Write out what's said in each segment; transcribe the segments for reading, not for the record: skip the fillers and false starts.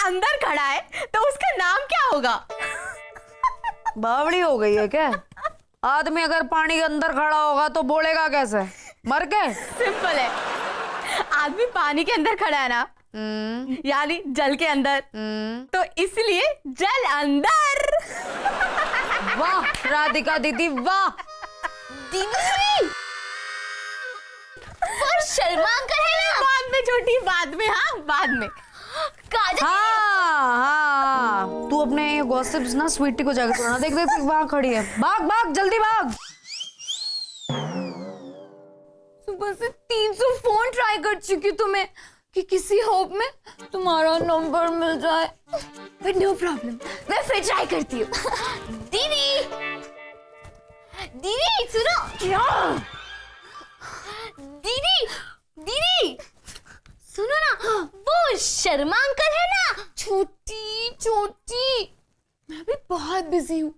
अंदर खड़ा है तो उसका नाम क्या होगा? बावड़ी हो गई है क्या? आदमी अगर पानी के अंदर खड़ा होगा तो बोलेगा कैसे? मर के? सिंपल है, आदमी पानी के अंदर खड़ा है ना, यानी जल के अंदर, तो इसलिए जल अंदर। वाह राधिका दीदी वाह। दीदी पर शर्मा अंकल है ना? बाद में छोटी, बाद में, हाँ बाद में। हाँ तू अपने गॉसिप्स ना स्वीटी को जाकर सुना। देख देख वहां खड़ी है, भाग भाग जल्दी भाग। सुबह से 300 फोन ट्राई कर चुकी हूँ तुम्हें कि किसी होप में तुम्हारा नंबर मिल जाए, बट नो प्रॉब्लम, मैं फिर ट्राई करती हूँ। दीदी दीदी सुनो। क्या? दीदी दीदी सुनो ना, वो शर्मा अंकल है ना, छोटी छोटी। मैं भी बहुत बिजी हूँ,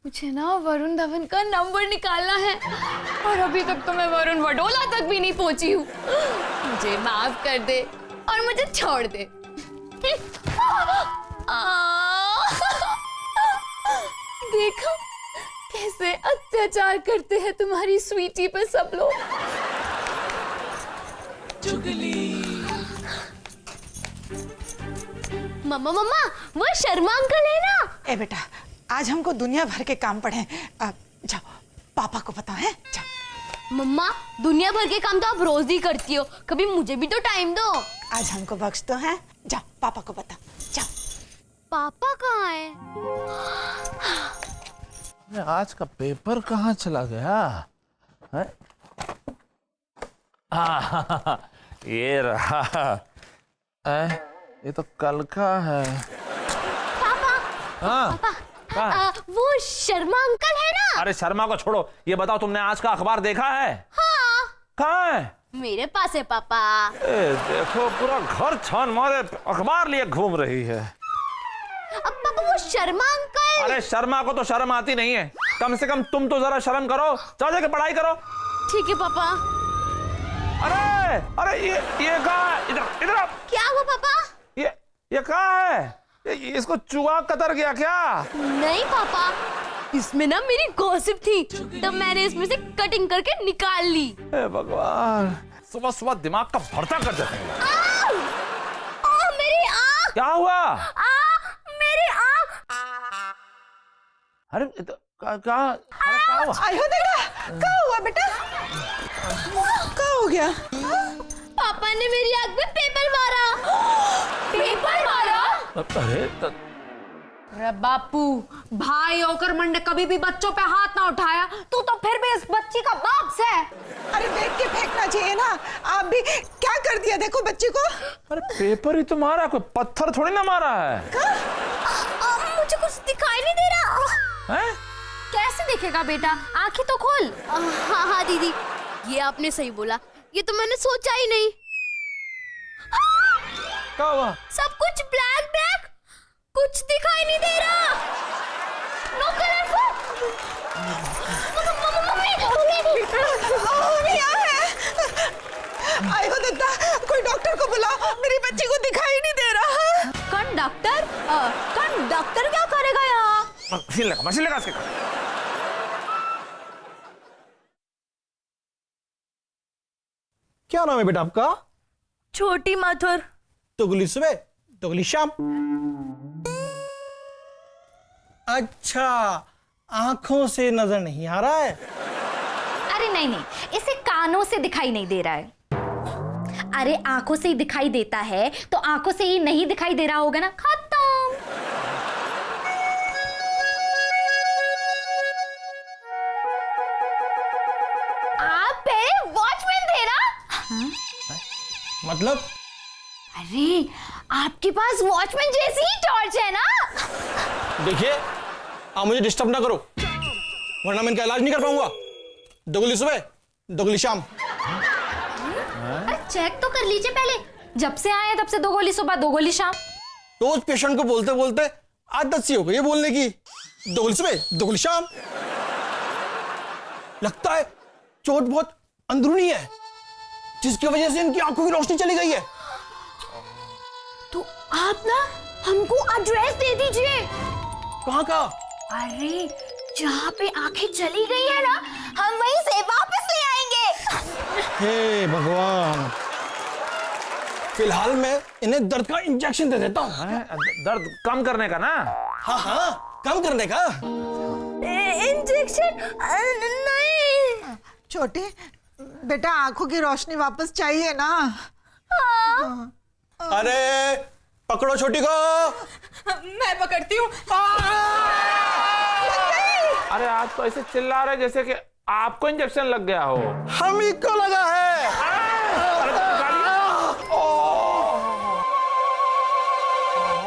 मुझे ना वरुण धवन का नंबर निकालना है और अभी तक तो मैं वरुण वडोला तक भी नहीं पहुंची हूँ। मुझे माफ कर दे और मुझे छोड़ दे। देखो कैसे अत्याचार करते हैं तुम्हारी स्वीटी पे सब लोग। मम्मा मम्मा वो शर्मा अंकल है ना? ए बेटा, आज हमको दुनिया भर के काम पड़े हैं। जाओ पापा को बताओ है, जाओ। मम्मा दुनिया भर के काम तो आप रोज ही करती हो, कभी मुझे भी तो टाइम दो। आज हमको बख्श दो है, जाओ पापा को बताओ, जाओ। पापा कहाँ है? आज का पेपर कहाँ चला गया है? ये रहा। ये तो कल का है। पापा हाँ पापा वो शर्मा अंकल है ना? अरे शर्मा को छोड़ो, ये बताओ तुमने आज का अखबार देखा है? हाँ कहाँ है? मेरे पास है पापा। देखो पूरा घर छान मारे अखबार लिए घूम रही है। अब पापा वो शर्मा अंकल। अरे शर्मा को तो शर्म आती नहीं है, कम से कम तुम तो जरा शर्म करो, जाके पढ़ाई करो। ठीक है पापा। अरे अरे ये कहाँ है? इधर इधर। क्या हुआ पापा? ये कहाँ है? इसको चूहा कतर गया क्या? नहीं पापा, इसमें ना मेरी गॉसिप थी, तब मैंने इसमें से कटिंग करके निकाल ली। हे भगवान, सुबह सुबह दिमाग का भरता कर देते हैं। मेरी आँख। क्या हुआ? मेरी आँख। अरे क्या हुआ? आयो देखा, क्या हुआ बेटा? क्या हो गया? पापा ने मेरी आँख में पेपर मारा। पेपर मारा? अरे बापू, भाई होकर मन ने कभी भी बच्चों पे हाथ ना उठाया, तू तो फिर भी इस बच्ची का बाप से। अरे देख के फेंकना चाहिए ना, आप भी क्या कर दिया देखो बच्ची को। अरे पेपर ही तो मारा, कोई पत्थर थोड़ी ना मारा है। मुझे कुछ दिखाई नहीं दे रहा। हैं? कैसे देखेगा बेटा, आंखें तो खोल। हाँ हाँ दीदी, ये आपने सही बोला, ये तो मैंने सोचा ही नहीं। क्या हुआ? सब कुछ ब्लैक ब्लैक, कुछ दिखाई नहीं दे रहा। No colourful. मम्मी यहाँ है। आयो दत्ता, कोई डॉक्टर को बुलाओ, मेरी बच्ची को दिखाई नहीं दे रहा। कंडक्टर? कंडक्टर क्या करेगा यहाँ? मशीन लगा इसके। क्या नाम है बेटा आपका? छोटी माथुर। तुगली सुबह तुगली शाम। अच्छा, आंखों से नजर नहीं आ रहा है? अरे नहीं नहीं, इसे कानों से दिखाई नहीं दे रहा है। अरे आंखों से ही दिखाई देता है तो आंखों से ही नहीं दिखाई दे रहा होगा ना, खत्म। आप पे वॉचमैन थे ना? मतलब? अरे आपके पास वॉचमैन जैसी ही टॉर्च है ना? देखिए, आप मुझे डिस्टर्ब ना करो, वरना मैं इनका इलाज नहीं कर पाऊंगा। दोगली सुबह दोगली शाम। अरे चेक तो कर लीजिए पहले, जब से आए तब से 2 गोली सुबह 2 गोली शाम। तो उस पेशेंट को बोलते बोलते आदत सी हो गई है बोलने की, दोगली सुबह दोगली शाम। लगता है चोट बहुत अंदरूनी है, जिसकी वजह से इनकी आंखों की रोशनी चली गई है। तो आप ना हमको एड्रेस दे दीजिए। कहाँ का? अरे जहाँ पे आंखें चली गई है ना, हम वहीं से वापस ले आएंगे। हे भगवान, फिलहाल मैं इन्हें दर्द का इंजेक्शन दे देता हूँ। दर्द कम करने का ना? हाँ, कम करने का। इंजेक्शन नहीं। छोटी बेटा, आंखों की रोशनी वापस चाहिए ना? अरे पकड़ो छोटी को। मैं पकड़ती हूँ। अरे आप तो ऐसे चिल्ला रहे जैसे कि आपको इंजेक्शन लग गया हो। हम ही को लगा है। अरे तो निकालिए।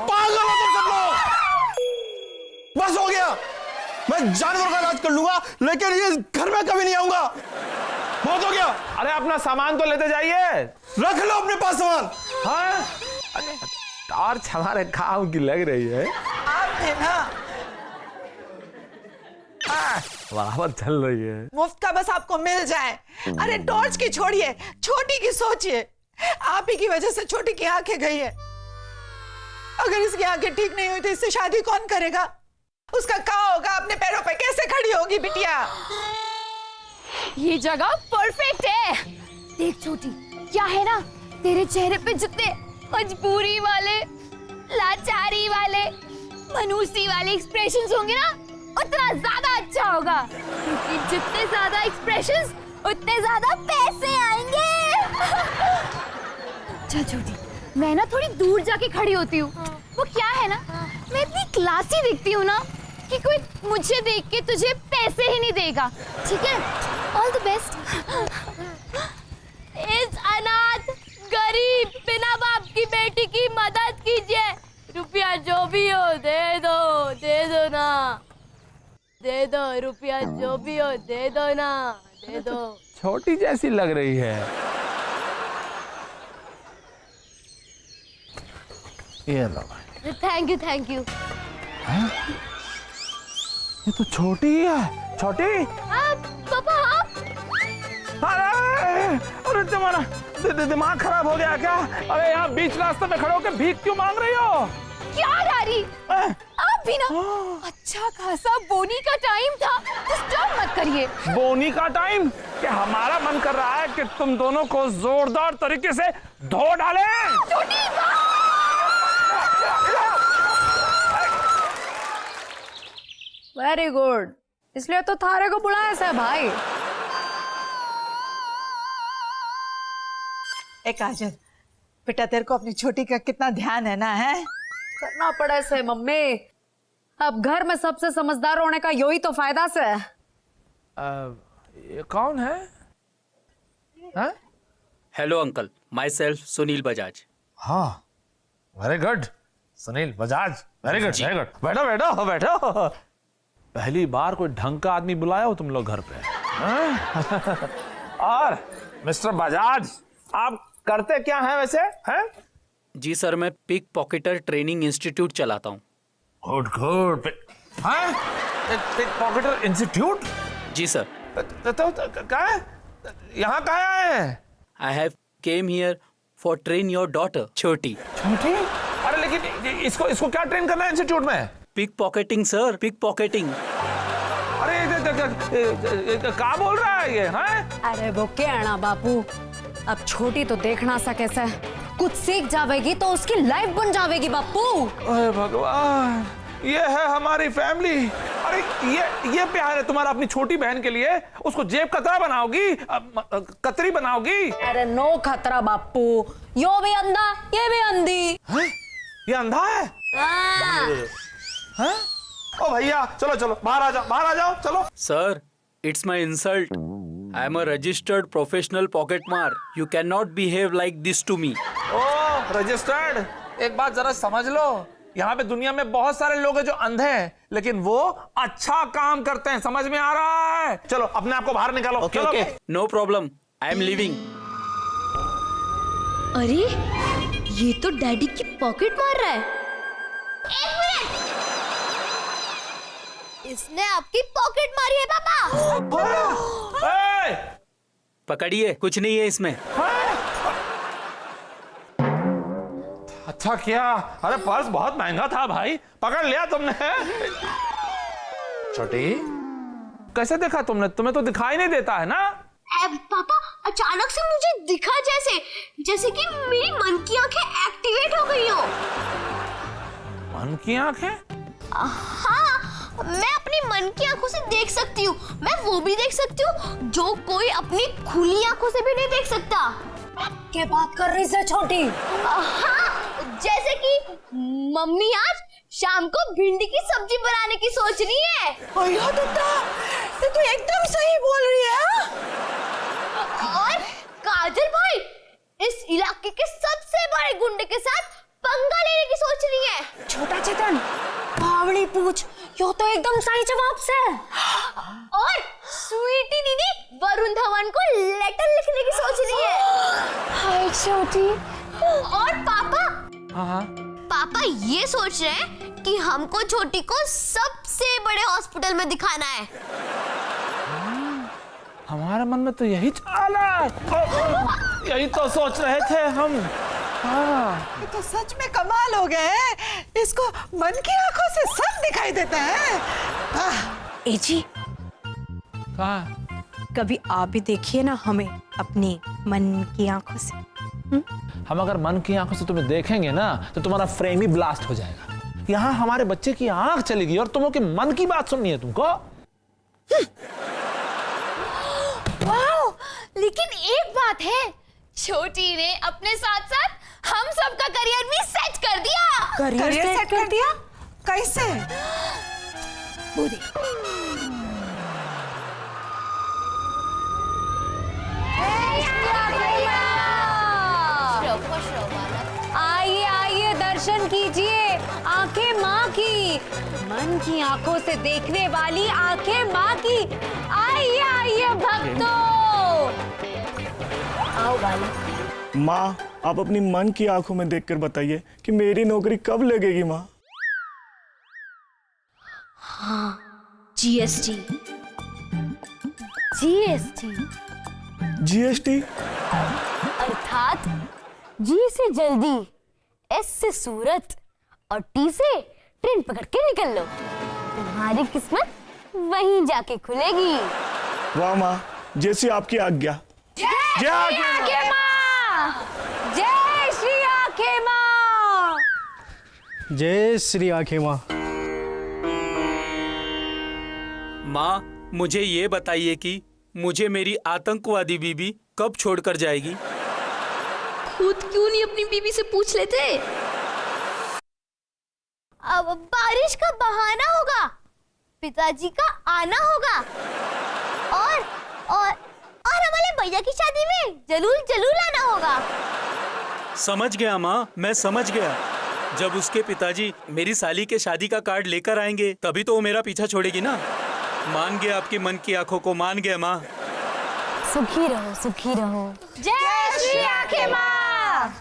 पागल हो तुम सब लोग। बस हो गया, मैं जानवर का इलाज कर लूंगा, लेकिन ये घर में कभी नहीं आऊंगा। बहुत हो गया। अरे अपना सामान तो लेते जाइए। रख लो अपने पास सामान। हाँ? अरे टॉर्च हमारे काम की लग रही है। आप है ना, बराबर चल रही है। मुफ्त का बस आपको मिल जाए। अरे टॉर्च की छोड़िए, छोटी की सोचिए। आप ही की वजह से छोटी की आंखें गई है। अगर इसकी आंखें ठीक नहीं हुई तो इससे शादी कौन करेगा? उसका क्या होगा? अपने पैरों पे कैसे खड़ी होगी बिटिया? ये जगह परफेक्ट है। देख छोटी, क्या है ना, तेरे चेहरे पे जितने मजबूरी वाले, लाचारी वाले, मनूसी वाले एक्सप्रेशंस होंगे ना, उतना ज्यादा अच्छा होगा। क्योंकि जितने ज्यादा एक्सप्रेशंस, उतने ज्यादा पैसे आएंगे। चल छोटी, मैं ना थोड़ी दूर जाके खड़ी होती हूँ। वो क्या है ना, मैं इतनी क्लासी दिखती हूँ ना कि कोई मुझे देख के तुझे पैसे ही नहीं देगा। ठीक है, ऑल द बेस्ट। इस अनाथ गरीब बिना बाप की बेटी की मदद कीजिए। रुपया जो भी हो दे दो ना, दे दो। रुपया जो भी हो दे दो ना, दे दो। छोटी जैसी लग रही है। ये लो। Thank you. ये तो छोटी ही है। छोटी? पापा आप? अरे तुम्हारा दिमाग खराब हो गया क्या? अरे यहाँ बीच रास्ते में खड़े होकर भीख क्यों मांग रही हो? क्या डैडी, आप भी ना, अच्छा खासा बोनी का टाइम था, डिस्टर्ब मत करिए। बोनी का टाइम? कि हमारा मन कर रहा है कि तुम दोनों को जोरदार तरीके से धो डालें। वेरी गुड, इसलिए तो थारे को बुलाया है भाई। ए काजल बेटा, तेरे को अपनी छोटी का कितना ध्यान है ना? है करना पड़े से मम्मी, अब घर में सबसे समझदार होने का यही तो फायदा से है। ये कौन है? हाँ? Hello uncle, myself Sunil Bajaj. हाँ, very good Sunil Bajaj, very good very good. बैठो बैठो बैठो। पहली बार कोई ढंग का आदमी बुलाया हो तुम लोग घर पे। हाँ? और मिस्टर बजाज, आप करते क्या हैं वैसे? हैं? जी सर, मैं पिक पॉकेटर ट्रेनिंग इंस्टीट्यूट चलाता हूँ। Good good. हाँ? Pick pocketer institute? जी सर। तो क्या यहाँ कहाँ आए हैं? I have came here for train your daughter छोटी। छोटी? अरे लेकिन इसको क्या ट्रेन करना है इंस्टीट्यूट में? Pick pocketing sir, pick pocketing. अरे क्या बोल रहा है ये? हाँ? अरे वो क्या है ना बापू, अब छोटी तो देखना सा कैसे कुछ सीख जावेगी तो उसकी लाइफ बन जावेगी बापू। अरे भगवान, ये है हमारी फैमिली। अरे ये प्यार है तुम्हारा अपनी छोटी बहन के लिए? उसको जेब कतरा बनाओगी, कतरी बनाओगी? अरे नो खतरा बापू, यो भी अंधा ये भी अंधी। है? ये अंधा है? हैं? ओ भैया चलो चलो बाहर आ जाओ चलो। Sir, it's my insult. I am a registered professional pocket मार। You can not behave like this to me. ओ रजिस्टर्ड, एक बात जरा समझ लो, यहाँ पे दुनिया में बहुत सारे लोग हैं जो अंधे हैं, लेकिन वो अच्छा काम करते हैं, समझ में आ रहा है? चलो अपने आप को बाहर निकालो। Okay okay, no problem, I am living. अरे ये तो डैडी की पॉकेट मार रहा है। एक मिनट, इसने आपकी पॉकेट मारी है पापा। पकड़िए, कुछ नहीं है इसमें। अच्छा किया। अरे पर्स बहुत महंगा था भाई, पकड़ लिया तुमने। छोटी, कैसे देखा तुमने? तुम्हें तो दिखाई नहीं देता है ना। पापा अचानक से मुझे दिखा जैसे कि मेरी मन की आंखें एक्टिवेट हो गई हो। मन की आंखें? हाँ, मैं अपनी मन की आंखों से देख सकती हूँ। मैं वो भी देख सकती हूँ जो कोई अपनी खुली आंखों से भी नहीं देख सकता। क्या बात कर रही है छोटी? हाँ, जैसे कि मम्मी आज शाम को भिंडी की सब्जी बनाने की सोच रही है। अयो दत्ता, ये तो एकदम सही बोल रही है। और काजल भाई इस इलाके के सबसे बड़े गुंडे के साथ पंगा लेने की सोच रही है। छोटा चेतन, बावड़ी पूछ, यो तो एकदम सही जवाब से। और स्वीटी दीदी वरुण धवन को लेटर लिखने की सोच रही है। हाय छोटी। और पापा, हाँ, पापा ये सोच रहे हैं कि हमको छोटी को सबसे बड़े हॉस्पिटल में दिखाना है। हमारे मन में तो यही चाल है। यही तो सोच रहे थे हम। हाँ, ये तो सच में कमाल हो गए हैं। इसको मन की आंखों से सब दिखाई देता है। ए जी, कहाँ? कभी आप भी देखिए ना हमें अपनी मन की आंखों से। हम अगर मन की आंखों से तुम्हें देखेंगे ना तो तुम्हारा फ्रेम ही ब्लास्ट हो जाएगा। यहाँ हमारे बच्चे की आंख चली गई और तुम लोग के मन की बात सुननी है तुमको। वाओ, लेकिन एक बात है, छोटी ने अपने साथ साथ हम सबका करियर भी सेट कर दिया। करियर सेट कर दिया? कैसे? वो देख। आइए आइए, दर्शन कीजिए आंखें माँ की। मन की आंखों से देखने वाली आंखें माँ की। आइए आइए भक्तों, आओ बालक। माँ, आप अपनी मन की आंखों में देखकर बताइए कि मेरी नौकरी कब लगेगी माँ? हाँ, जीएसटी। GST GST? अर्थात जी से जल्दी, एस से सूरत और टी से ट्रेन पकड़ के निकल लो। तुम्हारी किस्मत वहीं जाके खुलेगी। वाह माँ, जैसी आपकी आज्ञा। जय आंखें माँ, जय श्री आंखें माँ। जय श्री आंखें माँ। माँ, मुझे ये बताइए कि मुझे मेरी आतंकवादी बीबी कब छोड़कर जाएगी? खुद क्यों नहीं अपनी बीबी से पूछ लेते? अब बारिश का बहाना होगा, पिताजी का आना होगा और हमारे भैया की शादी में जरूर आना होगा। समझ गया माँ, मैं समझ गया। जब उसके पिताजी मेरी साली के शादी का कार्ड लेकर आएंगे तभी तो वो मेरा पीछा छोड़ेगी ना। मान गया आपकी मन की आंखों को, मान गया माँ। सुखी रहो, सुखी रहो। जय श्री आंखें माँ।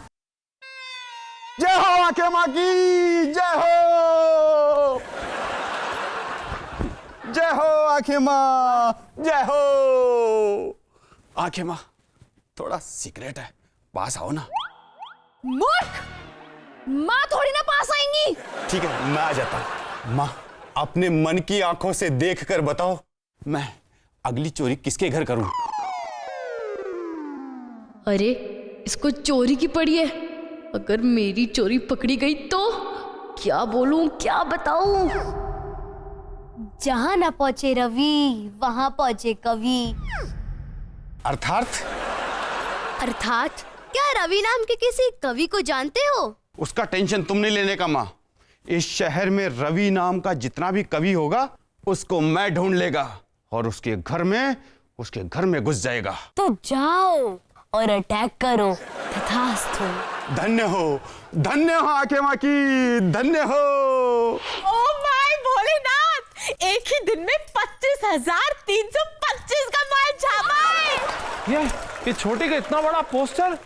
जय हो आंखें माँ की, जय हो। जय हो आंखें माँ, जय हो। आंखें माँ, थोड़ा सीक्रेट है, पास आओ ना। मूर्ख, माँ थोड़ी ना पास आएंगी। ठीक है, मैं आ जाता हूँ। माँ, अपने मन की आंखों से देखकर बताओ, मैं अगली चोरी किसके घर करूं? अरे, इसको चोरी की पड़ी है। अगर मेरी चोरी पकड़ी गई तो क्या बोलूं, क्या बताऊं? जहां ना पहुंचे रवि वहां पहुंचे कवि। अर्थात क्या रवि नाम के किसी कवि को जानते हो? उसका टेंशन तुम नहीं लेने का माँ। इस शहर में रवि नाम का जितना भी कवि होगा उसको मैं ढूंढ लेगा और उसके घर में घुस जाएगा। तो जाओ और अटैक करो। तथास्तु। धन्य हो आंखें माँ की, धन्य हो। ओ माय भोलेनाथ, एक ही दिन में 25,325 का माल छापा है। ये छोटी का इतना बड़ा पोस्टर,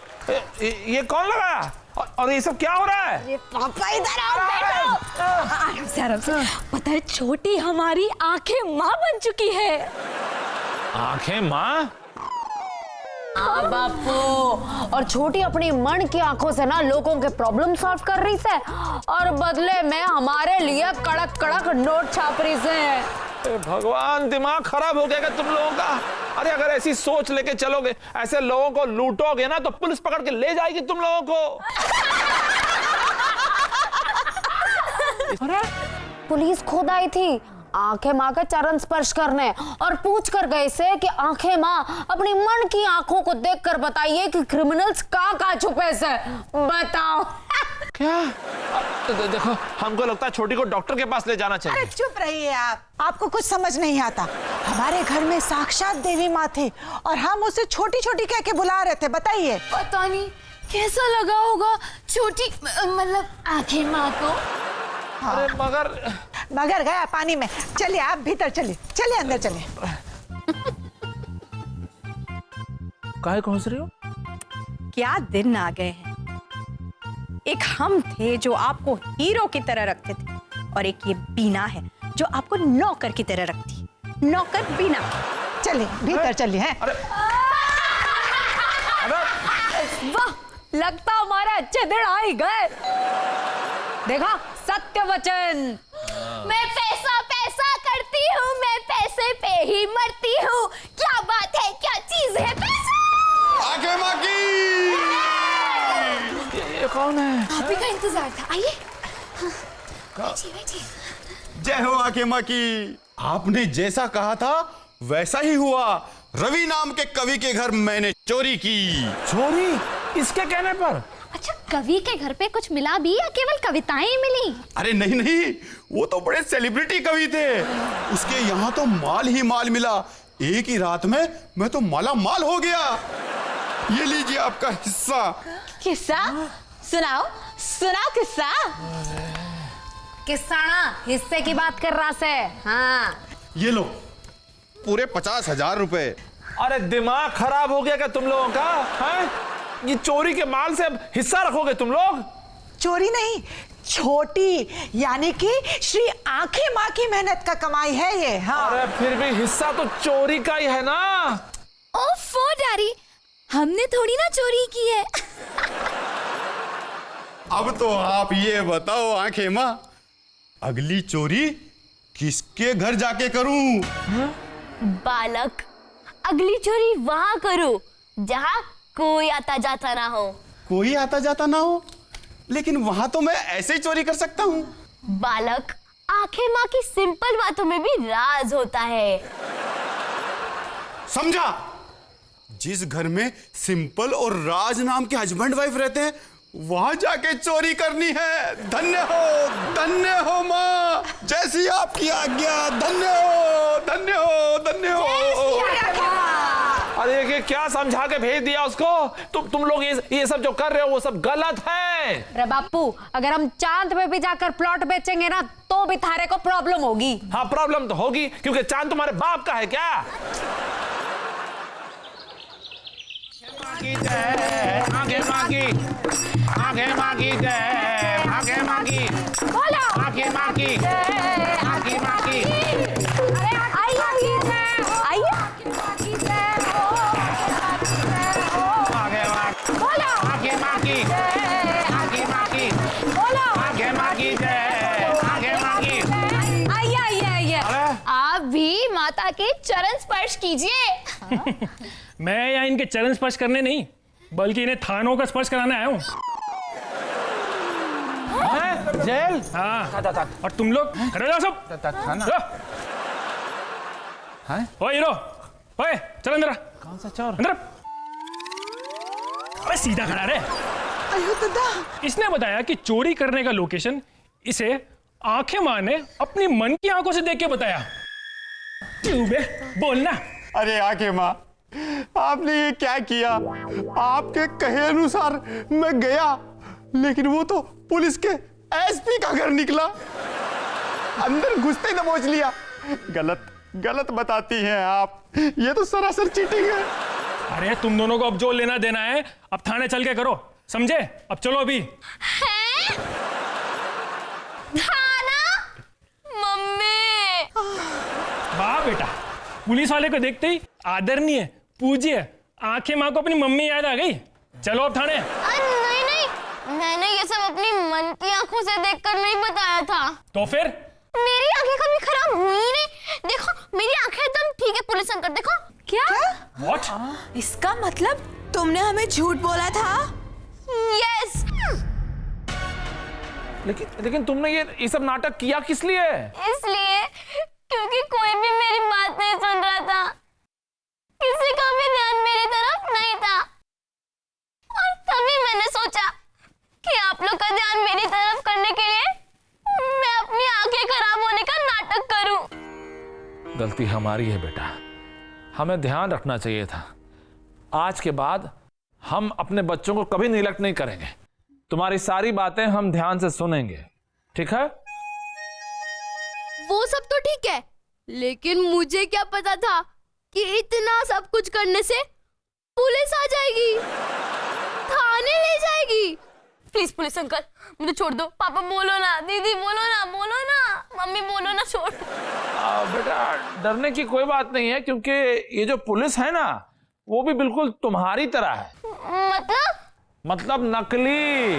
ये कौन लगाया? और ये सब क्या हो रहा है? ये पापा इधर आओ, बैठो। आराम से। पता है, छोटी हमारी आंखें माँ बन चुकी है। आंखें माँ? हाँ बापू, और छोटी अपनी मन की आंखों से ना लोगों के प्रॉब्लम सॉल्व कर रही से, और बदले में हमारे लिए कड़क कड़क नोट छाप रही से। भगवान, दिमाग खराब हो गया तुम लोगों का। अरे अगर ऐसी सोच लेके चलोगे, ऐसे लोगों को लूटोगे ना, तो पुलिस पकड़ के ले जाएगी तुम लोगों को। पुलिस खुद आई थी आंखें माँ के चरण स्पर्श करने, और पूछ कर गए से कि आंखें माँ अपनी मन की आंखों को देखकर बताइए कि क्रिमिनल्स कहाँ छुपे से, बताओ। क्या? देखो, हमको लगता है छोटी को डॉक्टर के पास ले जाना चाहिए। अरे चुप रहिए आप, आपको कुछ समझ नहीं आता। हमारे घर में साक्षात देवी माँ थी और हम उसे छोटी छोटी कह के बुला रहे थे। बताइए। पता नहीं कैसा लगा होगा छोटी मतलब आंखें माँ को। हाँ। अरे मगर गया पानी में। चलिए आप भीतर चलिए, चलिए अंदर चलिए। काहे को हंस रही हो? क्या दिन आ गए हैं। एक हम थे जो आपको हीरो की तरह रखते थे, और एक ये बीना है जो आपको नौकर की तरह रखती। नौकर बीना। चलिए भीतर चलिए। हैं? वाह, लगता हमारा अच्छे दिन आ ही गए। देखा, सत्य वचन। मैं पैसा पैसा करती हूँ, मैं पैसे पे ही मरती हूँ। क्या बात है, क्या चीज है पैसा। आंखें माँ की। ये कौन है? आप ही का इंतजार था, आइए। बैठिए। जय हो आंखें माँ की। आपने जैसा कहा था वैसा ही हुआ। रवि नाम के कवि के घर मैंने चोरी की। चोरी? इसके कहने पर? अच्छा, कवि के घर पे कुछ मिला भी या केवल कविताएं ही मिली? अरे नहीं नहीं, वो तो बड़े सेलिब्रिटी कवि थे। उसके यहाँ तो माल ही माल मिला। एक ही रात में मैं तो माला माल हो गया। ये लीजिए आपका हिस्सा। किस्सा सुनाओ, सुनाओ किस्सा। किस्सा ना, हिस्से की बात कर रहा से। हाँ, ये लो, पूरे 50,000 रुपए। अरे दिमाग खराब हो गया क्या तुम लोगों का? हैं? ये चोरी के माल से अब हिस्सा रखोगे तुम लोग? चोरी नहीं, छोटी, यानी कि श्री आंखें माँ की मेहनत का कमाई है ये। हाँ। अरे फिर भी हिस्सा तो चोरी का ही है ना। ओफो डैडी, हमने थोड़ी ना चोरी की है। अब तो आप ये बताओ आंखें माँ, अगली चोरी किसके घर जाके करूं? बालक, अगली चोरी वहां करो जहां कोई आता जाता ना हो। कोई आता जाता ना हो? लेकिन वहां तो मैं ऐसे ही चोरी कर सकता हूँ। बालक, आंखें माँ की सिंपल बातों में भी राज होता है। समझा? जिस घर में सिंपल और राज नाम के हस्बैंड वाइफ रहते हैं, वहां जाके चोरी करनी है। धन्य हो माँ, जैसी आपकी आज्ञा। धन्य हो, धन्य हो, धन्य हो। अरे ये क्या समझा के भेज दिया उसको? तुम लोग ये सब जो कर रहे हो वो सब गलत है। अरे बापू, अगर हम चांद पे भी जाकर प्लॉट बेचेंगे ना, तो भी थारे को प्रॉब्लम होगी। हाँ, प्रॉब्लम तो होगी, क्योंकि चांद तुम्हारे बाप का है क्या? आंखें माँ की, आंखें माँ की जय, आंखें माँ की, बोलो, आंखें माँ की, आंखें माँ की। अरे आइए, आइए, बोलो, आंखें माँ की, आंखें माँ की, बोलो, आंखें माँ की जय, आंखें माँ की। आइए, आइए, आइए। आप भी माता के चरण स्पर्श कीजिए। मैं यहाँ इनके चरण स्पर्श करने नहीं, बल्कि इन्हें थानों का स्पर्श कराने आया हूँ। जेल? हाँ, और तुम लोग खड़े जाओ सब। ओए हीरो, ओए चल अंदर। कौन सा चोर? अंदर। अबे सीधा खड़ा रहे। अयो दादा। इसने बताया कि चोरी करने का लोकेशन इसे आंखें माँ ने अपनी मन की आंखों से देख के बताया। क्यों बे, बोलना। अरे आंखें माँ, आपने ये क्या किया? आपके कहे अनुसार मैं गया, लेकिन वो तो पुलिस के एसपी का घर निकला। अंदर घुसते ही दबोच लिया। गलत गलत बताती हैं आप, ये तो सरासर चीटिंग है। अरे तुम दोनों को अब जो लेना देना है अब थाने चल के करो, समझे? अब चलो अभी। हैं? थाना? मम्मी। वाह बेटा, पुलिस वाले को देखते ही आदरणीय, पूज्य, आंखें माँ को अपनी मम्मी याद आ गई। चलो अब थाने। नहीं नहीं, मैंने ये सब अपनी मन की आंखों से देखकर नहीं बताया था। तो फिर? मेरी आंखें कभी खराब हुई नहीं। देखो मेरी आंखें एकदम ठीक है पुलिस अंकल, देखो। क्या? What? इसका मतलब तुमने हमें झूठ बोला था? यस। लेकिन तुमने ये सब नाटक किया किस लिए? इसलिए क्योंकि कोई भी मेरी बात नहीं सुन रहा था, किसी का भी ध्यान मेरी तरफ नहीं था, और तभी मैंने सोचा कि आप लोग का ध्यान मेरी तरफ करने के लिए मैं अपनी आंखें खराब होने का नाटक करूं। गलती हमारी है बेटा, हमें ध्यान रखना चाहिए था। आज के बाद हम अपने बच्चों को कभी निगलेक्ट नहीं करेंगे। तुम्हारी सारी बातें हम ध्यान से सुनेंगे, ठीक है? वो सब तो ठीक है, लेकिन मुझे क्या पता था कि इतना सब कुछ करने से पुलिस आ जाएगी, थाने ले जाएगी। प्लीज पुलिस अंकल मुझे छोड़ दो। पापा बोलो ना, दीदी बोलो ना, मम्मी बोलो ना, छोड़। बेटा डरने की कोई बात नहीं है, क्योंकि ये जो पुलिस है ना वो भी बिल्कुल तुम्हारी तरह है। मतलब नकली।